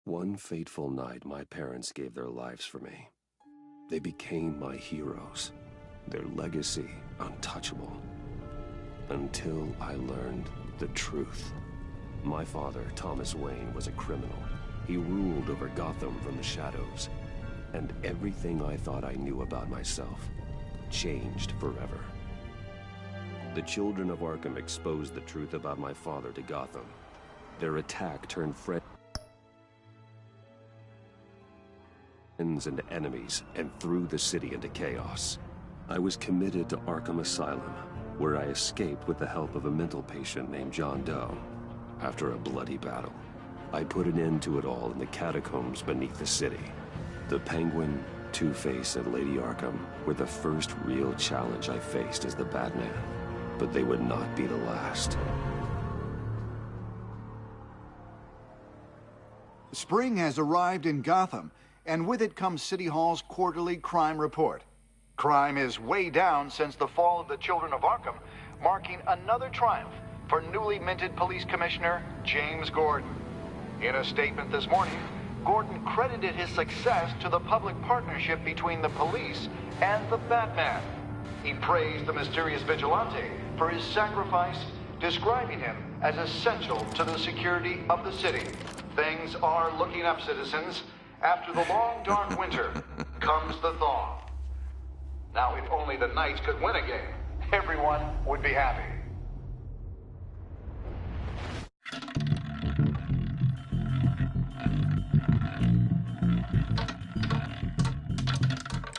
One fateful night, my parents gave their lives for me. They became my heroes, their legacy untouchable. Until I learned the truth. My father, Thomas Wayne, was a criminal. He ruled over Gotham from the shadows. And everything I thought I knew about myself changed forever. The children of Arkham exposed the truth about my father to Gotham. Their attack turned friends into enemies and threw the city into chaos. I was committed to Arkham Asylum, where I escaped with the help of a mental patient named John Doe. After a bloody battle, I put an end to it all in the catacombs beneath the city. The Penguin, Two-Face, and Lady Arkham were the first real challenge I faced as the Batman, but they would not be the last. Spring has arrived in Gotham, and with it comes City Hall's quarterly crime report. Crime is way down since the fall of the Children of Arkham, marking another triumph for newly minted Police Commissioner James Gordon. In a statement this morning, Gordon credited his success to the public partnership between the police and the Batman. He praised the mysterious vigilante for his sacrifice, describing him as essential to the security of the city. Things are looking up, citizens. After the long, dark winter comes the thaw. Now, if only the Knights could win again, everyone would be happy.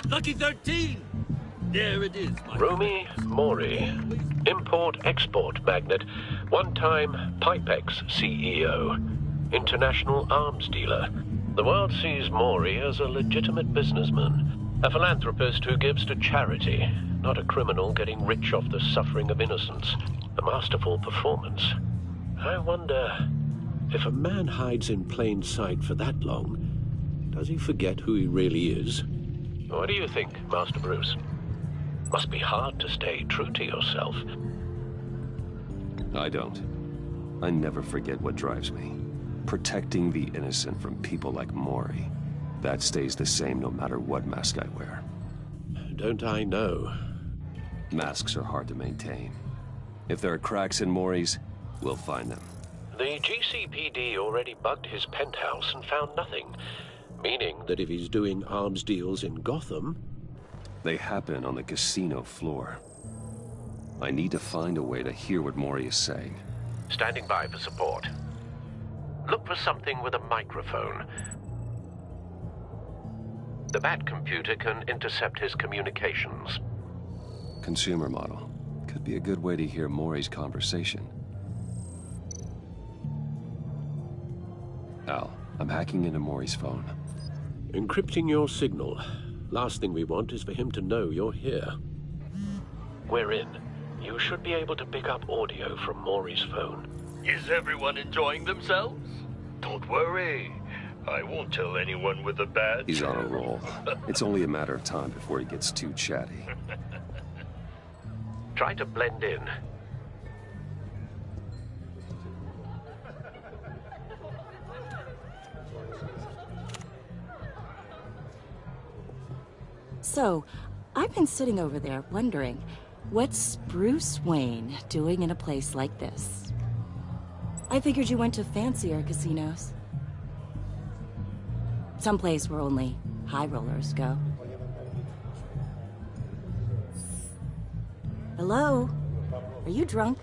Lucky 13! There it is, my Rumi Mori, import-export magnate, one-time Pipex CEO, international arms dealer. The world sees Mori as a legitimate businessman, a philanthropist who gives to charity, not a criminal getting rich off the suffering of innocence. A masterful performance. I wonder, if a man hides in plain sight for that long, does he forget who he really is? What do you think, Master Bruce? Must be hard to stay true to yourself. I don't. I never forget what drives me. Protecting the innocent from people like Mori. That stays the same no matter what mask I wear. Don't I know? Masks are hard to maintain. If there are cracks in Mori's, we'll find them. The GCPD already bugged his penthouse and found nothing. Meaning that if he's doing arms deals in Gotham... They happen on the casino floor. I need to find a way to hear what Mori is saying. Standing by for support. Look for something with a microphone. The Bat computer can intercept his communications. Consumer model. Could be a good way to hear Mori's conversation. Al, I'm hacking into Mori's phone. Encrypting your signal. Last thing we want is for him to know you're here. We're in. You should be able to pick up audio from Mori's phone. Is everyone enjoying themselves? Don't worry. I won't tell anyone with a badge. He's on a roll. It's only a matter of time before he gets too chatty. Try to blend in. So, I've been sitting over there wondering, what's Bruce Wayne doing in a place like this? I figured you went to fancier casinos. Someplace where only high rollers go. Hello? Are you drunk?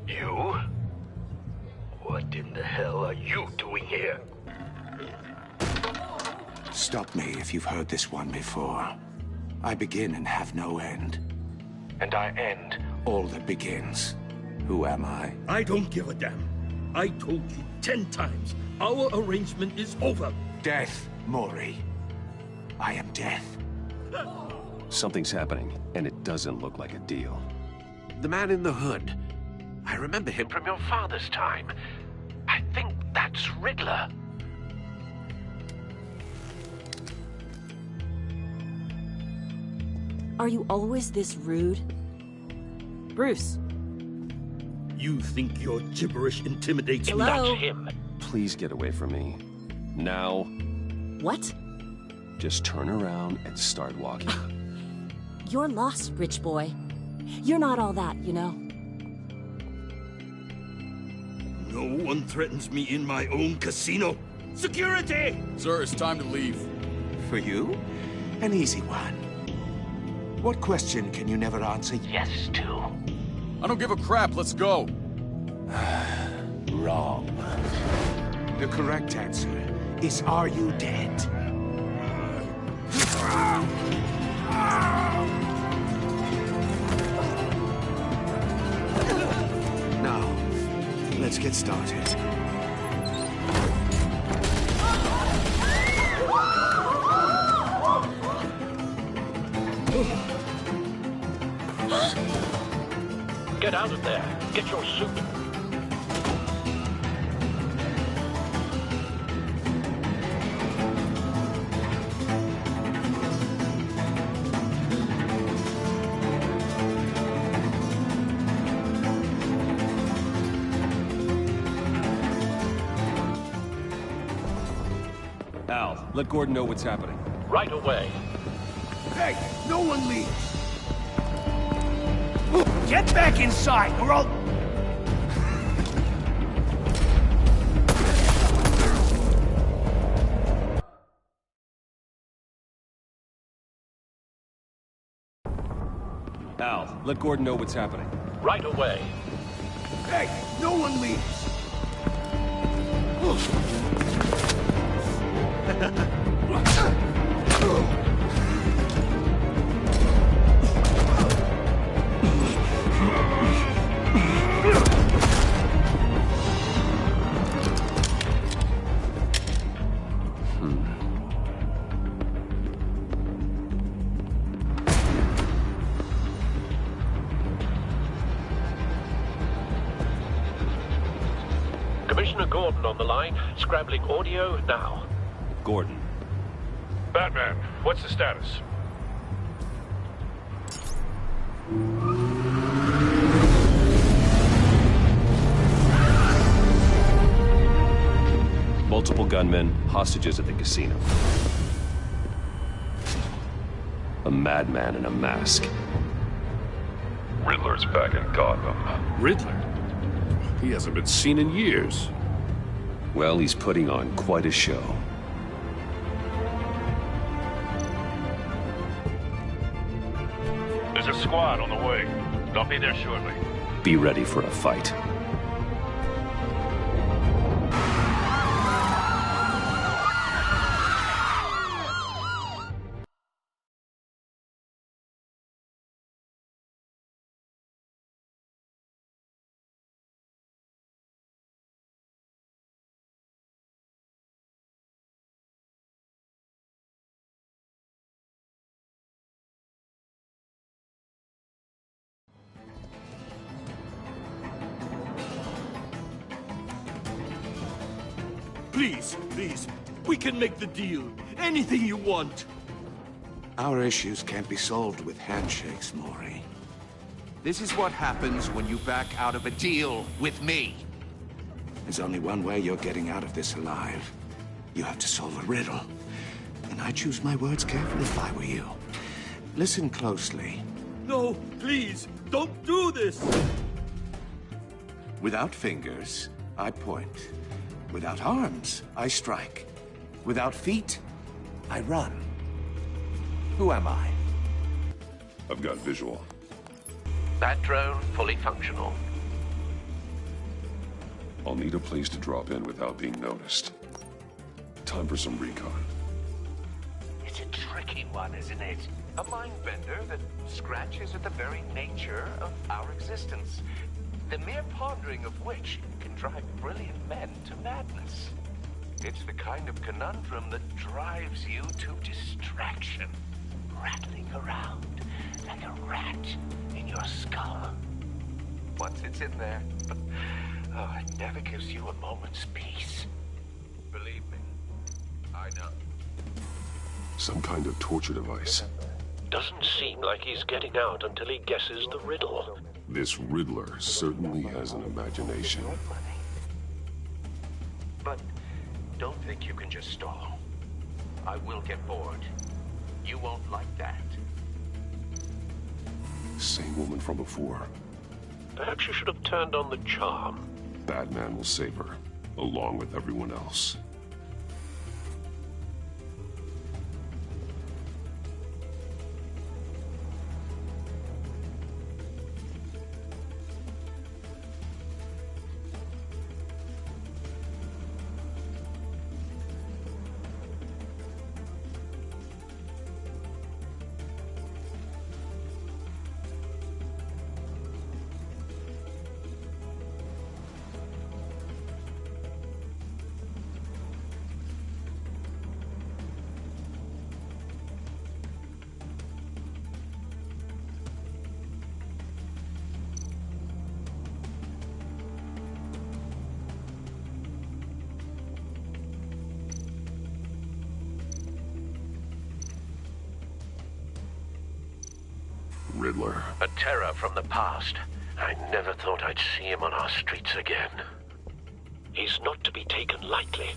You? What in the hell are you doing here? Stop me if you've heard this one before. I begin and have no end. And I end all that begins. Who am I? I don't give a damn. I told you 10 times. Our arrangement is over. Death, Mori. I am death. Something's happening, and it doesn't look like a deal. The man in the hood. I remember him from your father's time. I think that's Riddler. Are you always this rude? Bruce. You think your gibberish intimidates me? Hello? That's him. Please get away from me. Now. What? Just turn around and start walking. You're lost, rich boy. You're not all that, you know. No one threatens me in my own casino. Security! Sir, it's time to leave. For you? An easy one. What question can you never answer yes to? I don't give a crap, let's go. Wrong. The correct answer is, are you dead? Now, let's get started. Get out of there. Get your suit. Al, let Gordon know what's happening. Right away. Hey, no one leaves! Get back inside, or I'll... Al, let Gordon know what's happening. Right away. Hey, no one leaves! Commissioner Gordon on the line. Scrambling audio now. Gordon. Batman, what's the status? Multiple gunmen, hostages at the casino. A madman in a mask. Riddler's back in Gotham. Riddler? He hasn't been seen in years. Well, he's putting on quite a show. There's a squad on the way. They'll be there shortly. Be ready for a fight. Please, please, we can make the deal. Anything you want. Our issues can't be solved with handshakes, Maury. This is what happens when you back out of a deal with me. There's only one way you're getting out of this alive. You have to solve a riddle. And I choose my words carefully if I were you. Listen closely. No, please, don't do this. Without fingers, I point. Without arms, I strike. Without feet, I run. Who am I? I've got visual. Bat drone fully functional. I'll need a place to drop in without being noticed. Time for some recon. It's a tricky one, isn't it? A mind bender that scratches at the very nature of our existence. The mere pondering of which can drive brilliant men to madness. It's the kind of conundrum that drives you to distraction, rattling around like a rat in your skull. Once it's in there, oh, it never gives you a moment's peace. Believe me, I know. Some kind of torture device. Doesn't seem like he's getting out until he guesses the riddle. This Riddler certainly has an imagination. But don't think you can just stall. I will get bored. You won't like that. Same woman from before. Perhaps you should have turned on the charm. Batman will save her, along with everyone else. Riddler. A terror from the past. I never thought I'd see him on our streets again. He's not to be taken lightly.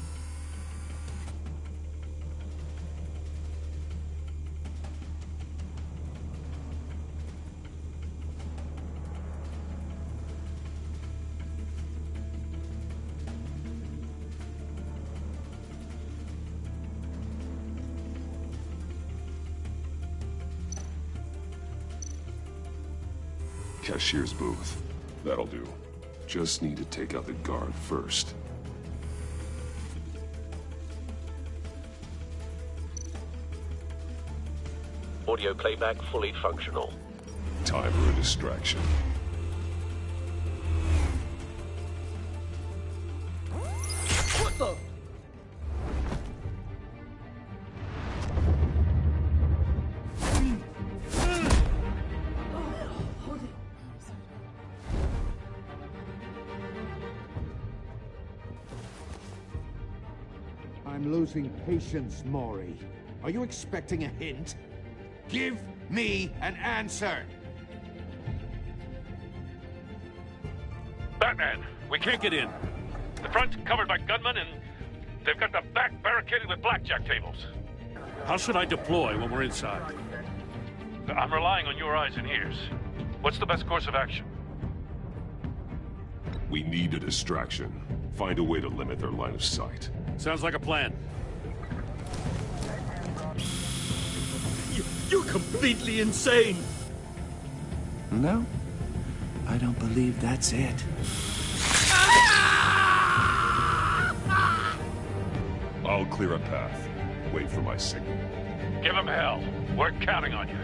Cashier's booth. That'll do. Just need to take out the guard first. Audio playback fully functional. Time for a distraction. What the? I'm losing patience, Maury. Are you expecting a hint? Give me an answer! Batman, we can't get in. The front's covered by gunmen, and they've got the back barricaded with blackjack tables. How should I deploy when we're inside? I'm relying on your eyes and ears. What's the best course of action? We need a distraction. Find a way to limit their line of sight. Sounds like a plan. You're completely insane! No, I don't believe that's it. I'll clear a path. Wait for my signal. Give him hell. We're counting on you.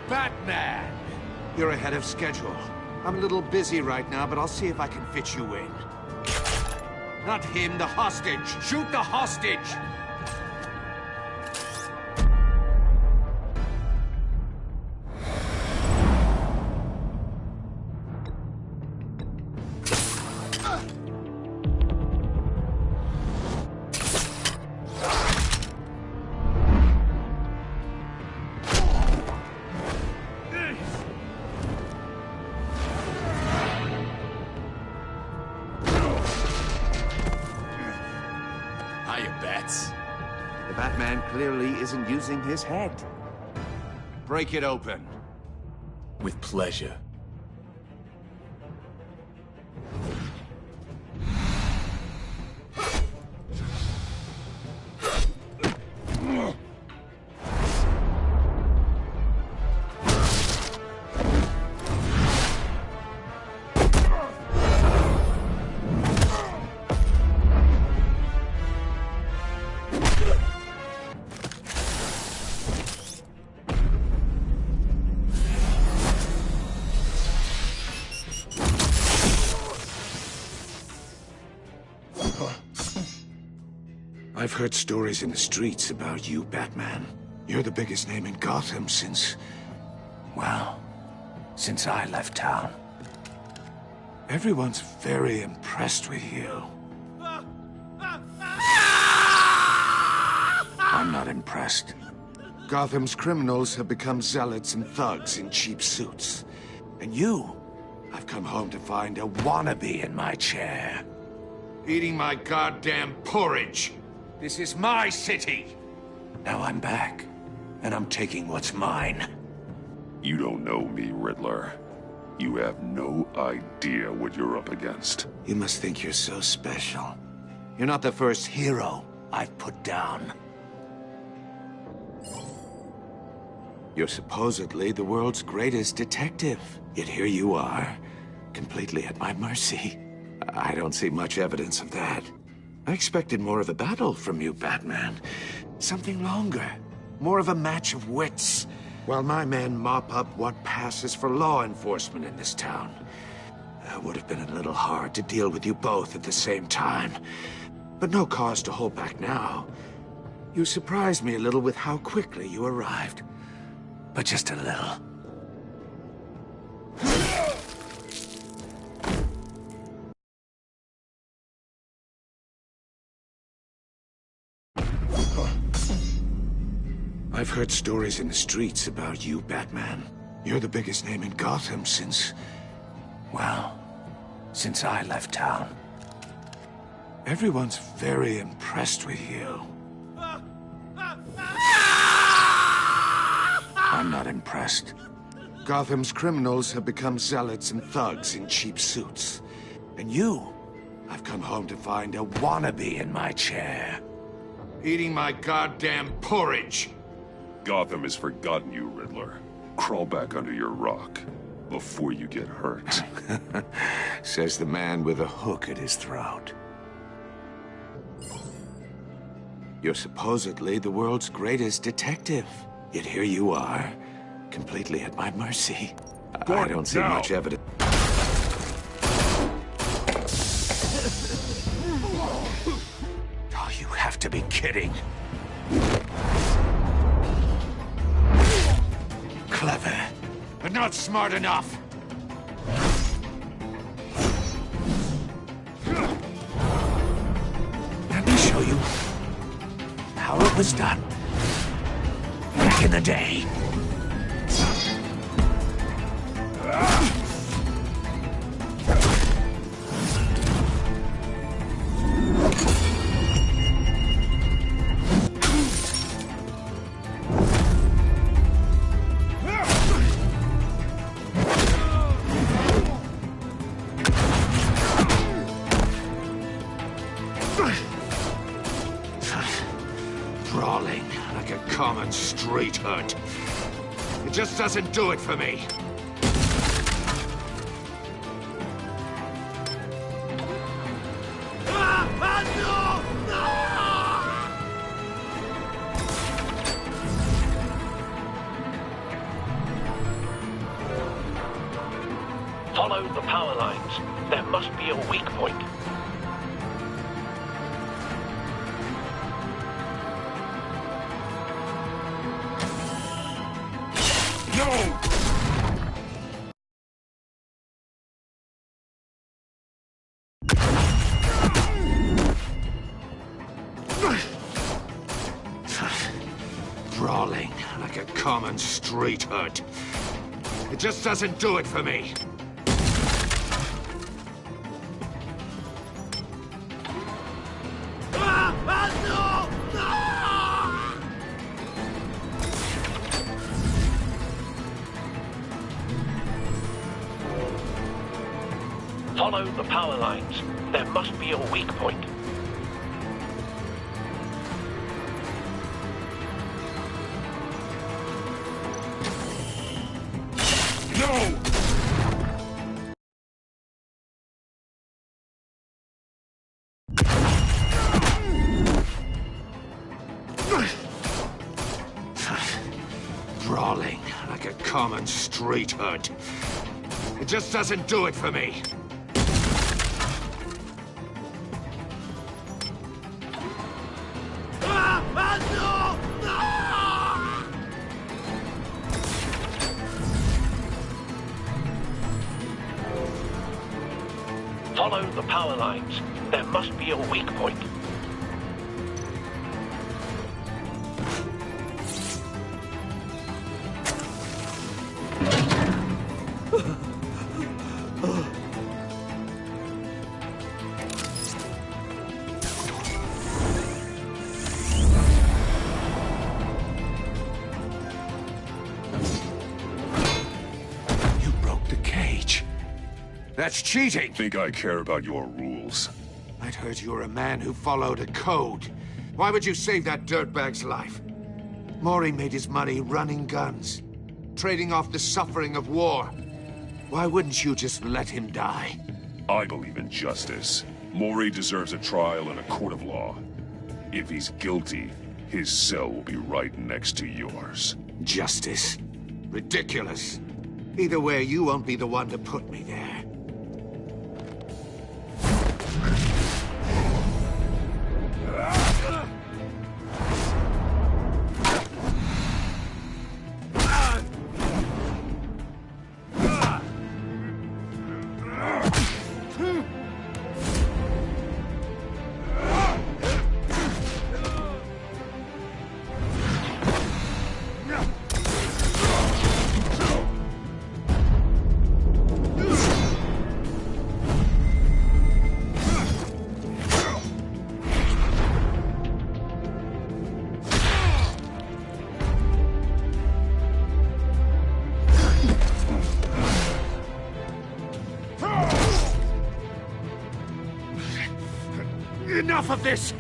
Batman! You're ahead of schedule. I'm a little busy right now, but I'll see if I can fit you in. Not him, the hostage! Shoot the hostage! The Batman clearly isn't using his head. Break it open. With pleasure. I've heard stories in the streets about you, Batman. You're the biggest name in Gotham since... well, since I left town. Everyone's very impressed with you. I'm not impressed. Gotham's criminals have become zealots and thugs in cheap suits. And you, I've come home to find a wannabe in my chair. Eating my goddamn porridge. This is my city. Now I'm back, and I'm taking what's mine. You don't know me, Riddler. You have no idea what you're up against. You must think you're so special. You're not the first hero I've put down. You're supposedly the world's greatest detective. Yet here you are, completely at my mercy. I don't see much evidence of that. I expected more of a battle from you, Batman. Something longer. More of a match of wits. While my men mop up what passes for law enforcement in this town. It would have been a little hard to deal with you both at the same time. But no cause to hold back now. You surprised me a little with how quickly you arrived. But just a little. I've heard stories in the streets about you, Batman. You're the biggest name in Gotham since... well, since I left town. Everyone's very impressed with you. I'm not impressed. Gotham's criminals have become zealots and thugs in cheap suits. And you, I've come home to find a wannabe in my chair. Eating my goddamn porridge. Gotham has forgotten you, Riddler. Crawl back under your rock before you get hurt. Says the man with a hook at his throat. You're supposedly the world's greatest detective. Yet here you are, completely at my mercy. I don't see much evidence. Oh, you have to be kidding. Clever, but not smart enough. Let me show you how it was done back in the day. Brawling like a common street hood. It just doesn't do it for me. Follow the power lines. There must be a weak point. No! Brawling like a common street hood. It just doesn't do it for me. Follow the power lines. There must be a weak point. No! Brawling like a common street hood. It just doesn't do it for me. Follow the power lines. There must be a weak point. That's cheating! Think I care about your rules? I'd heard you were a man who followed a code. Why would you save that dirtbag's life? Maury made his money running guns, trading off the suffering of war. Why wouldn't you just let him die? I believe in justice. Maury deserves a trial in a court of law. If he's guilty, his cell will be right next to yours. Justice? Ridiculous. Either way, you won't be the one to put me there. Enough of this!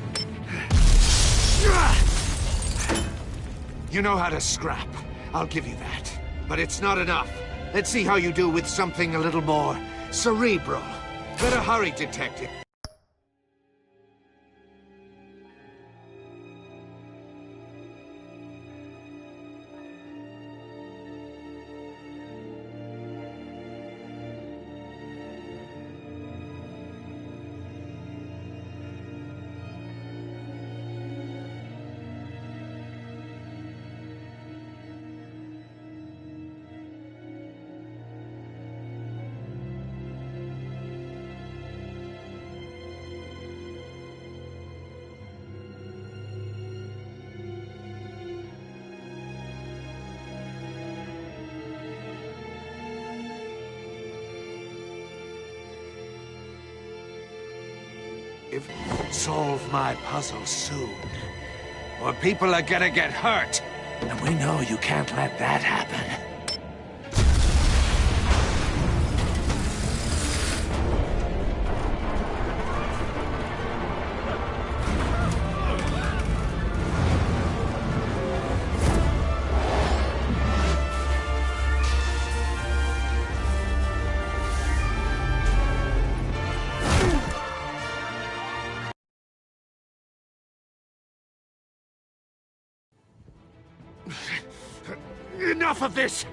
You know how to scrap. I'll give you that. But it's not enough. Let's see how you do with something a little more cerebral. Better hurry, detective. Solve my puzzle soon, or people are gonna get hurt. And we know you can't let that happen. Enough of this!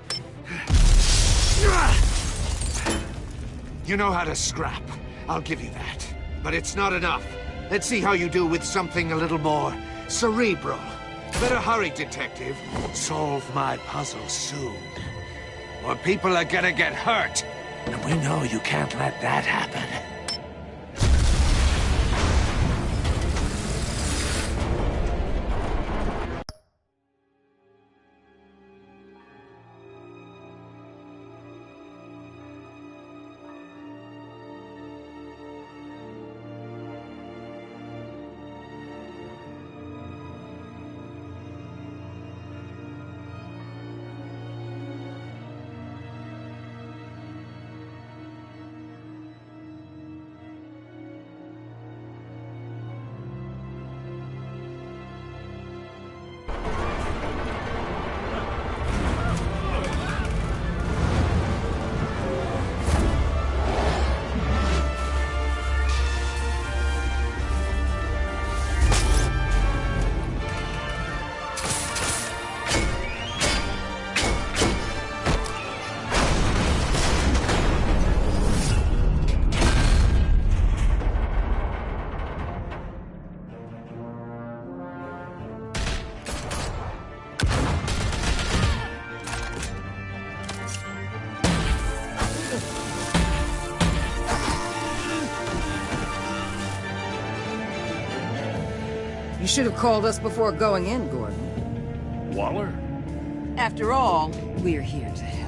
You know how to scrap. I'll give you that. But it's not enough. Let's see how you do with something a little more cerebral. Better hurry, detective. Solve my puzzle soon, or people are gonna get hurt. And we know you can't let that happen. should have called us before going in, Gordon. Waller? After all, we're here to help.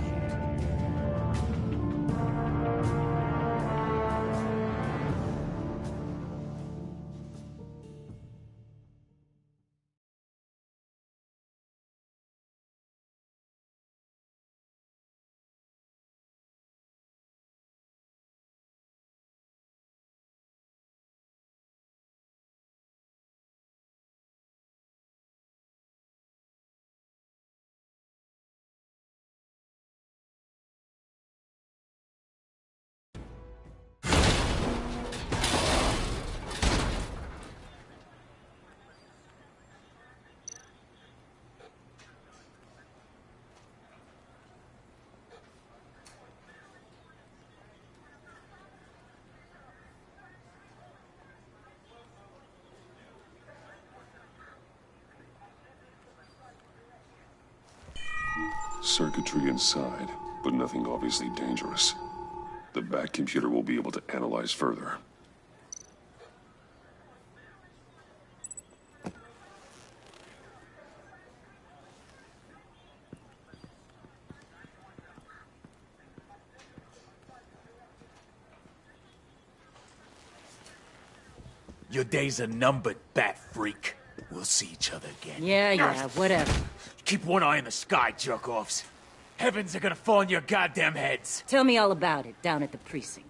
Circuitry inside, but nothing obviously dangerous. The back computer will be able to analyze further. Your days are numbered, bat freak. We'll see each other again. Yeah, whatever. Keep one eye in the sky, jerk-offs. Heavens are gonna fall on your goddamn heads. Tell me all about it down at the precinct.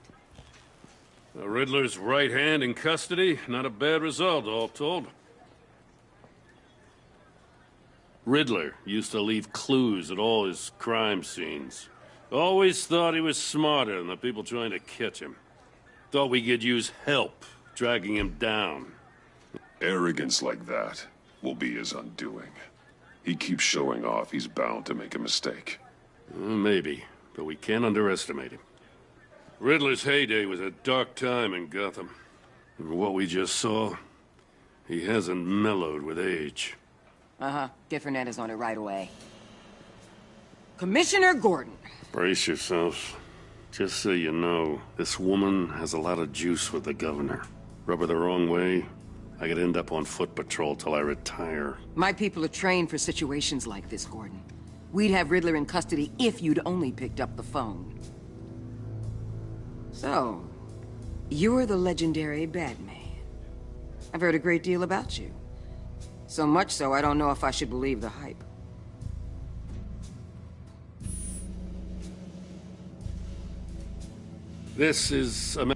The Riddler's right hand in custody. Not a bad result, all told. Riddler used to leave clues at all his crime scenes. Always thought he was smarter than the people trying to catch him. Thought we could use help dragging him down. Arrogance like that will be his undoing. He keeps showing off, he's bound to make a mistake. Maybe, but we can't underestimate him. Riddler's heyday was a dark time in Gotham. And from what we just saw, he hasn't mellowed with age. Uh-huh. Get Fernandez on it right away. Commissioner Gordon. Brace yourselves. Just so you know, this woman has a lot of juice with the governor. Rub her the wrong way, I could end up on foot patrol till I retire. My people are trained for situations like this, Gordon. We'd have Riddler in custody if you'd only picked up the phone. So, you're the legendary Batman. I've heard a great deal about you. So much so, I don't know if I should believe the hype. This is a...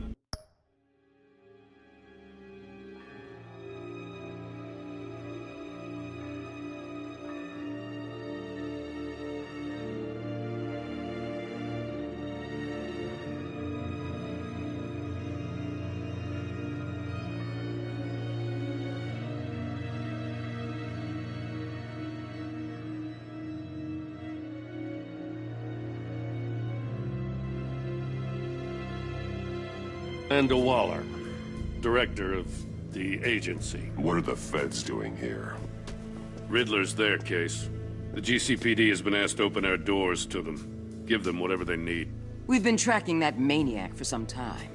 And Waller, director of the agency. What are the feds doing here? Riddler's their case. The GCPD has been asked to open our doors to them. Give them whatever they need. We've been tracking that maniac for some time.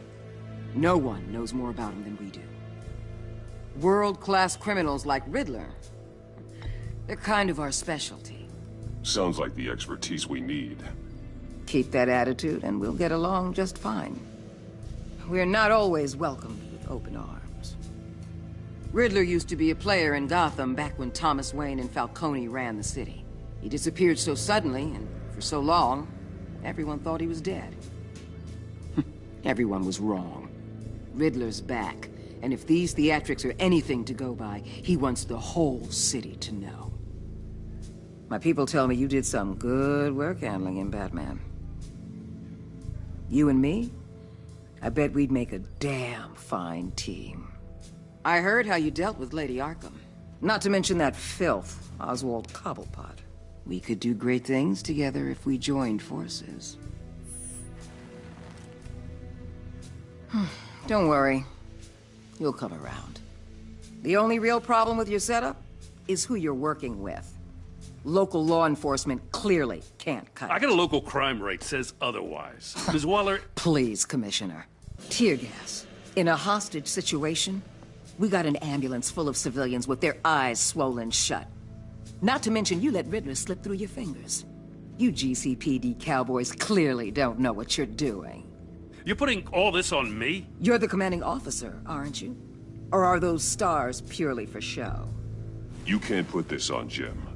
No one knows more about him than we do. World-class criminals like Riddler. They're kind of our specialty. Sounds like the expertise we need. Keep that attitude and we'll get along just fine. We're not always welcomed with open arms. Riddler used to be a player in Gotham back when Thomas Wayne and Falcone ran the city. He disappeared so suddenly and for so long, everyone thought he was dead. Everyone was wrong. Riddler's back, and if these theatrics are anything to go by, he wants the whole city to know. My people tell me you did some good work handling him, Batman. You and me? I bet we'd make a damn fine team. I heard how you dealt with Lady Arkham. Not to mention that filth, Oswald Cobblepot. We could do great things together if we joined forces. Don't worry. You'll come around. The only real problem with your setup is who you're working with. Local law enforcement clearly can't cut it. I got a local crime rate says otherwise. Ms. Waller... Please, Commissioner. Tear gas. In a hostage situation, We got an ambulance full of civilians with their eyes swollen shut. Not to mention you let Riddler slip through your fingers. You GCPD cowboys clearly don't know what you're doing. You're putting all this on me? You're the commanding officer, aren't you? Or are those stars purely for show? You can't put this on Jim.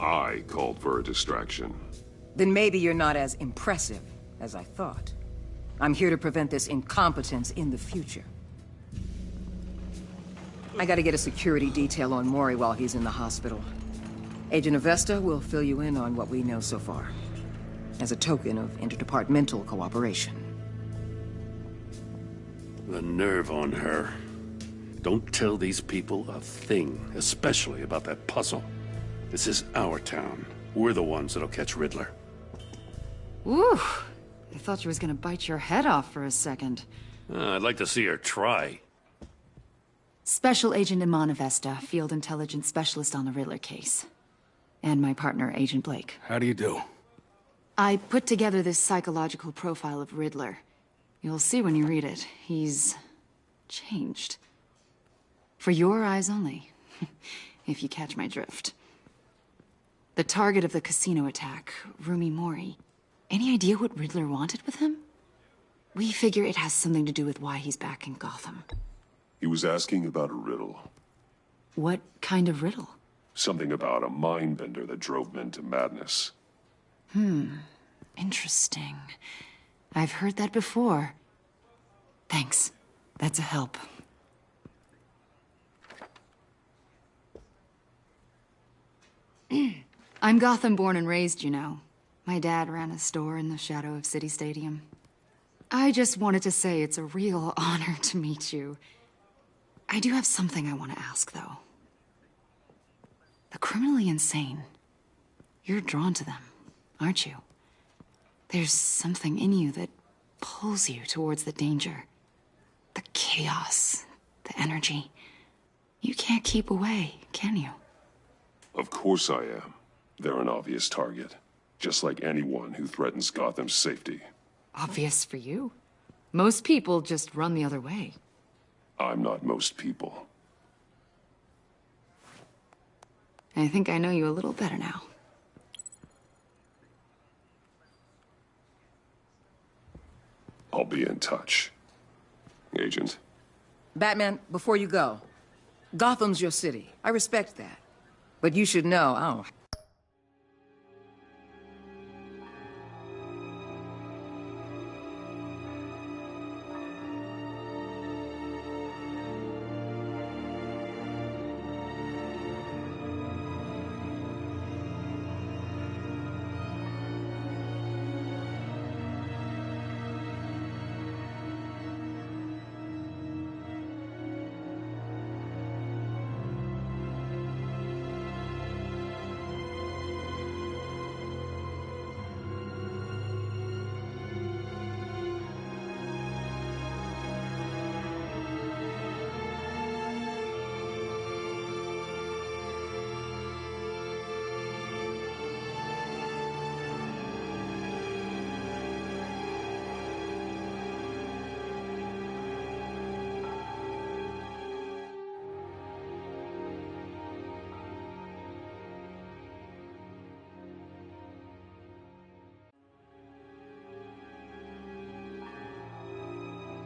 I called for a distraction. Then maybe you're not as impressive as I thought. I'm here to prevent this incompetence in the future. I gotta get a security detail on Maury while he's in the hospital. Agent Avesta will fill you in on what we know so far, as a token of interdepartmental cooperation. The nerve on her. Don't tell these people a thing, especially about that puzzle. This is our town. We're the ones that'll catch Riddler. Ooh, I thought she was gonna bite your head off for a second. I'd like to see her try. Special Agent Iman Avesta, Field Intelligence Specialist on the Riddler case. And my partner, Agent Blake. How do you do? I put together this psychological profile of Riddler. You'll see when you read it. He's changed. For your eyes only, if you catch my drift. The target of the casino attack, Rumi Mori. Any idea what Riddler wanted with him? We figure it has something to do with why he's back in Gotham. He was asking about a riddle. What kind of riddle? Something about a mind bender that drove men to madness. Interesting. I've heard that before. Thanks. That's a help. I'm Gotham born and raised, you know. My dad ran a store in the shadow of City Stadium. I just wanted to say it's a real honor to meet you. I do have something I want to ask, though. The criminally insane. You're drawn to them, aren't you? There's something in you that pulls you towards the danger. The chaos, the energy. You can't keep away, can you? Of course I am. They're an obvious target. Just like anyone who threatens Gotham's safety. Obvious for you. Most people just run the other way. I'm not most people. I think I know you a little better now. I'll be in touch. Agent. Batman, before you go, Gotham's your city. I respect that. But you should know, I don't...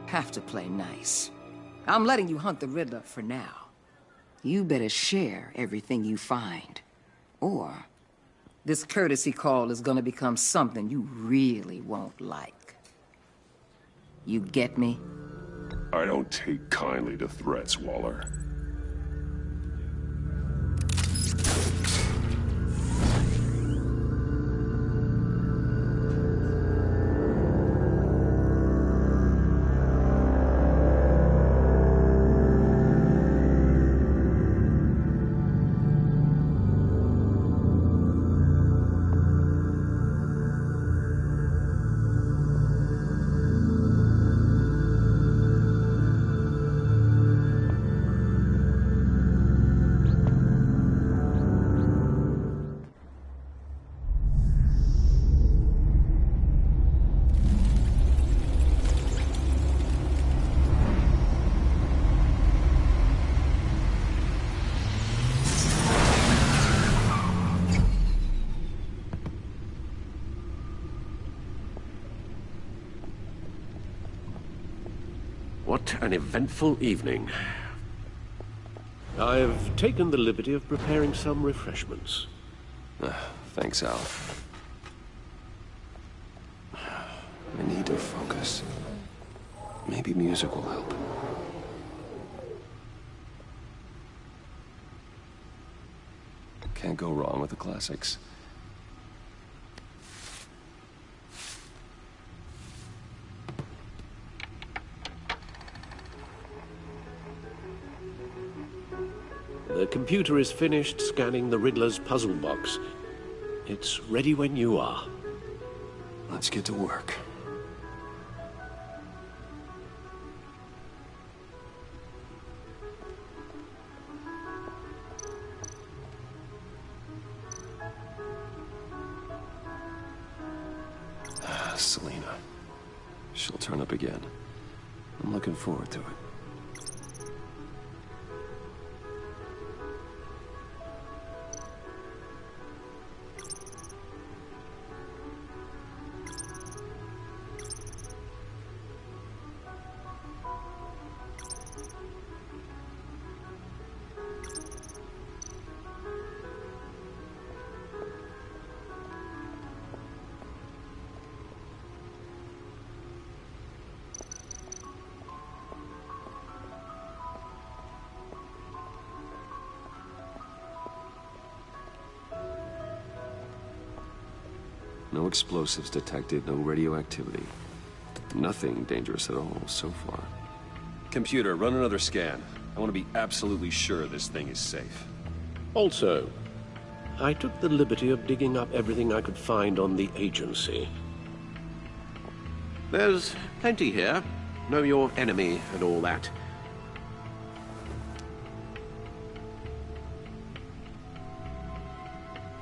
have to play nice. I'm letting you hunt the Riddler for now. You better share everything you find. Or this courtesy call is gonna become something you really won't like. You get me? I don't take kindly to threats, Waller. What an eventful evening. I've taken the liberty of preparing some refreshments. Thanks, Al. I need to focus. Maybe music will help. Can't go wrong with the classics. The computer is finished scanning the Riddler's puzzle box. It's ready when you are. Let's get to work. Selena. She'll turn up again. I'm looking forward to it. No explosives detected, no radioactivity. Nothing dangerous at all so far. Computer, run another scan. I want to be absolutely sure this thing is safe. Also, I took the liberty of digging up everything I could find on the agency. There's plenty here. Know your enemy and all that.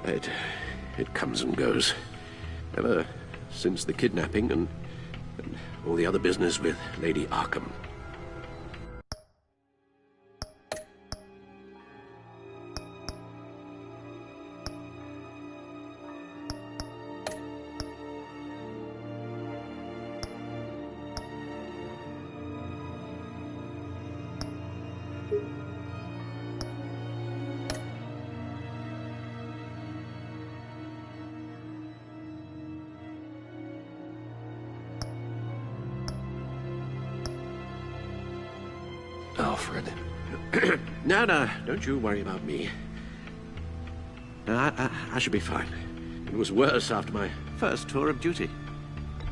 It comes and goes. Ever since the kidnapping and all the other business with Lady Arkham. Alfred. No, don't you worry about me. I should be fine. It was worse after my first tour of duty.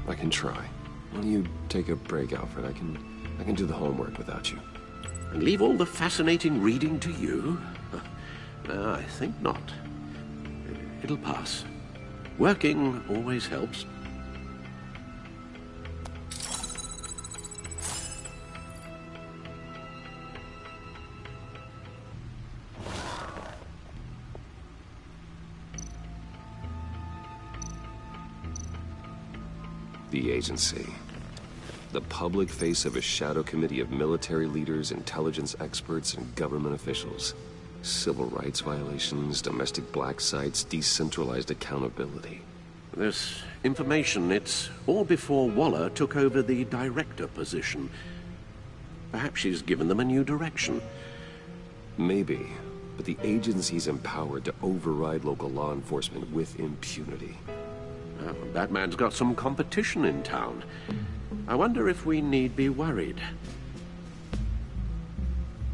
I can try. Why don't you take a break, Alfred? I can do the homework without you. And leave all the fascinating reading to you? No, I think not. It'll pass. Working always helps. The agency. The public face of a shadow committee of military leaders, intelligence experts, and government officials. Civil rights violations, domestic black sites, decentralized accountability. This information, it's all before Waller took over the director position. Perhaps she's given them a new direction. Maybe, but the agency's empowered to override local law enforcement with impunity. Well, Batman's got some competition in town. I wonder if we need be worried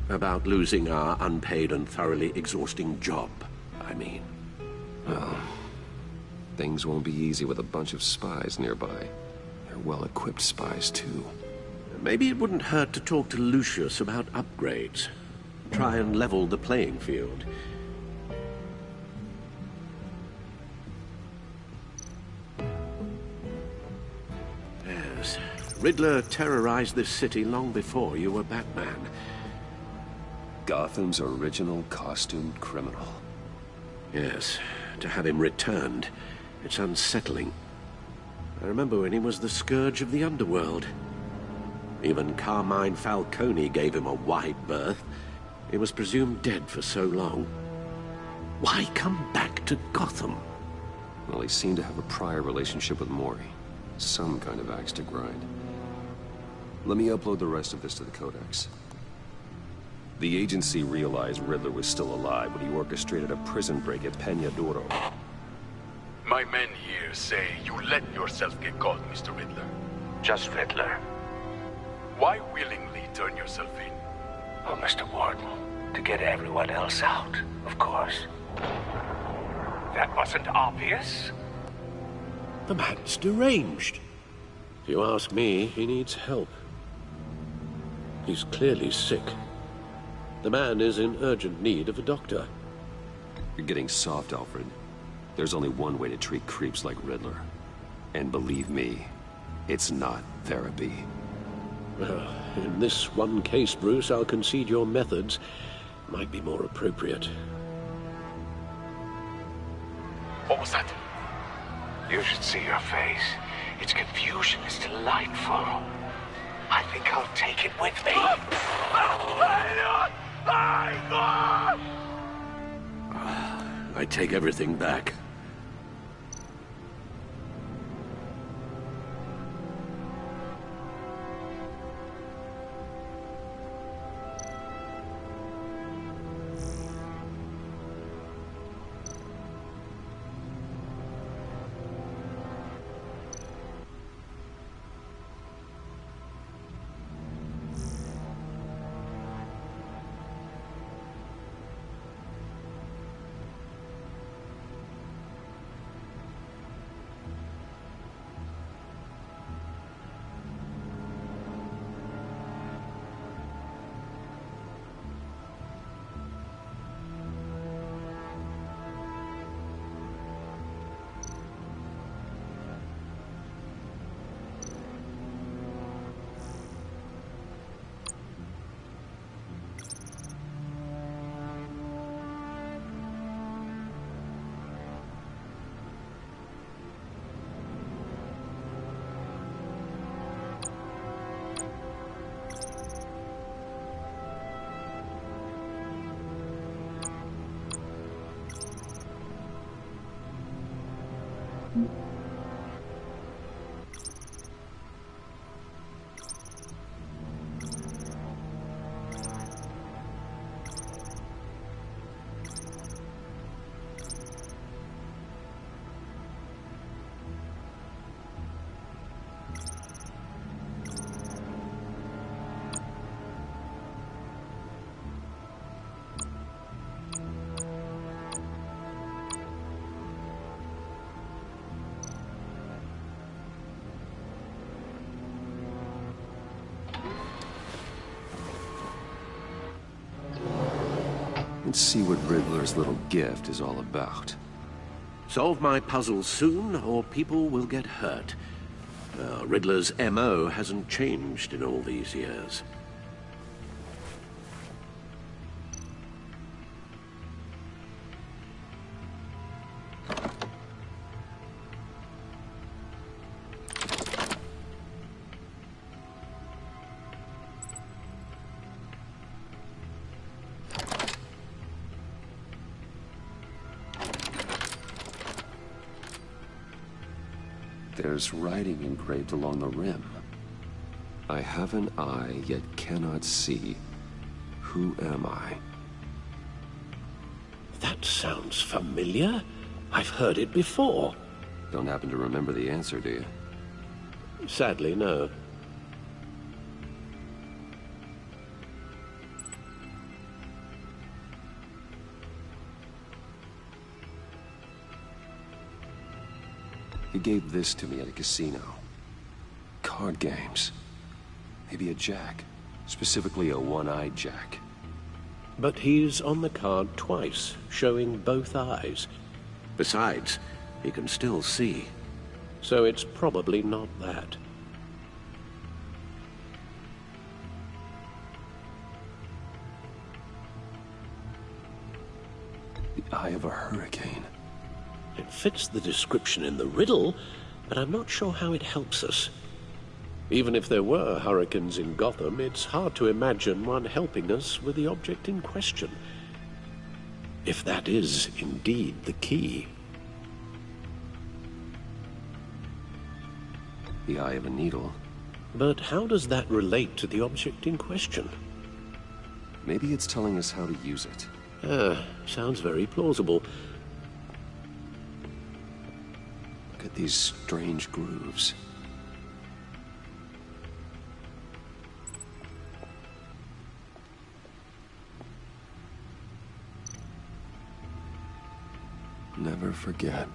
about losing our unpaid and thoroughly exhausting job, I mean. Well, things won't be easy with a bunch of spies nearby. They're well-equipped spies, too. Maybe it wouldn't hurt to talk to Lucius about upgrades. Try and level the playing field. Yes, Riddler terrorized this city long before you were Batman. Gotham's original costumed criminal. Yes, to have him returned, it's unsettling. I remember when he was the scourge of the underworld. Even Carmine Falcone gave him a wide berth. He was presumed dead for so long. Why come back to Gotham? Well, he seemed to have a prior relationship with Mori. Some kind of axe to grind. Let me upload the rest of this to the Codex. The agency realized Riddler was still alive when he orchestrated a prison break at Peñadoro. My men here say you let yourself get caught, Mr. Riddler. Just Riddler. Why willingly turn yourself in? Oh, Mr. Warden, to get everyone else out, of course. That wasn't obvious? The man's deranged. If you ask me, he needs help. He's clearly sick. The man is in urgent need of a doctor. You're getting soft, Alfred. There's only one way to treat creeps like Riddler. And believe me, it's not therapy. Well, in this one case, Bruce, I'll concede your methods might be more appropriate. What was that? You should see your face. Its confusion is delightful. I think I'll take it with me. I take everything back. Let's see what Riddler's little gift is all about. Solve my puzzles soon, or people will get hurt. Riddler's M.O. hasn't changed in all these years. There's writing engraved along the rim. I have an eye, yet cannot see. Who am I? That sounds familiar. I've heard it before. Don't happen to remember the answer, do you? Sadly, no. He gave this to me at a casino. Card games. Maybe a jack. Specifically a one-eyed jack. But he's on the card twice, showing both eyes. Besides, he can still see. So it's probably not that. The eye of a hurricane. It fits the description in the riddle, but I'm not sure how it helps us. Even if there were hurricanes in Gotham, it's hard to imagine one helping us with the object in question. If that is indeed the key. The eye of a needle. But how does that relate to the object in question? Maybe it's telling us how to use it. Sounds very plausible. Look at these strange grooves. Never forget.